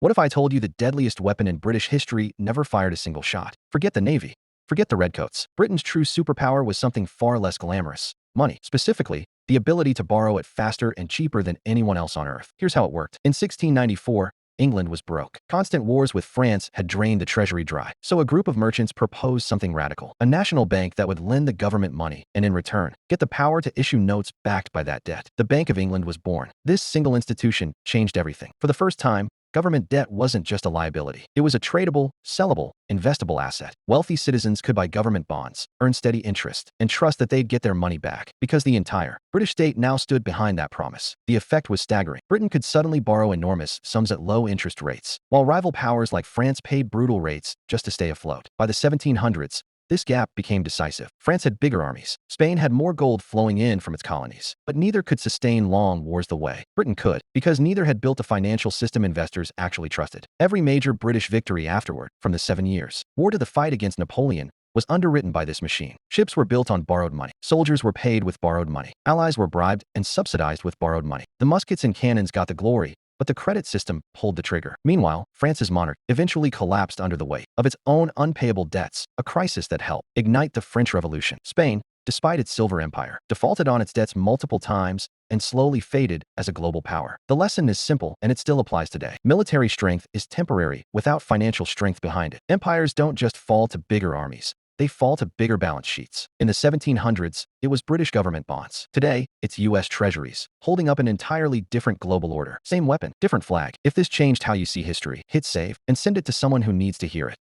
What if I told you the deadliest weapon in British history never fired a single shot? Forget the Navy. Forget the Redcoats. Britain's true superpower was something far less glamorous. Money. Specifically, the ability to borrow it faster and cheaper than anyone else on Earth. Here's how it worked. In 1694, England was broke. Constant wars with France had drained the treasury dry. So a group of merchants proposed something radical. A national bank that would lend the government money and in return, get the power to issue notes backed by that debt. The Bank of England was born. This single institution changed everything. For the first time, government debt wasn't just a liability. It was a tradable, sellable, investable asset. Wealthy citizens could buy government bonds, earn steady interest, and trust that they'd get their money back, because the entire British state now stood behind that promise. The effect was staggering. Britain could suddenly borrow enormous sums at low interest rates, while rival powers like France paid brutal rates just to stay afloat. By the 1700s, this gap became decisive. France had bigger armies. Spain had more gold flowing in from its colonies. But neither could sustain long wars the way Britain could, because neither had built a financial system investors actually trusted. Every major British victory afterward, from the 7 Years' War to the fight against Napoleon, was underwritten by this machine. Ships were built on borrowed money. Soldiers were paid with borrowed money. Allies were bribed and subsidized with borrowed money. The muskets and cannons got the glory, but the credit system pulled the trigger. Meanwhile, France's monarch eventually collapsed under the weight of its own unpayable debts, a crisis that helped ignite the French Revolution. Spain, despite its silver empire, defaulted on its debts multiple times and slowly faded as a global power. The lesson is simple, and it still applies today. Military strength is temporary without financial strength behind it. Empires don't just fall to bigger armies. They fall to bigger balance sheets. In the 1700s, it was British government bonds. Today, it's US treasuries, holding up an entirely different global order. Same weapon, different flag. If this changed how you see history, hit save and send it to someone who needs to hear it.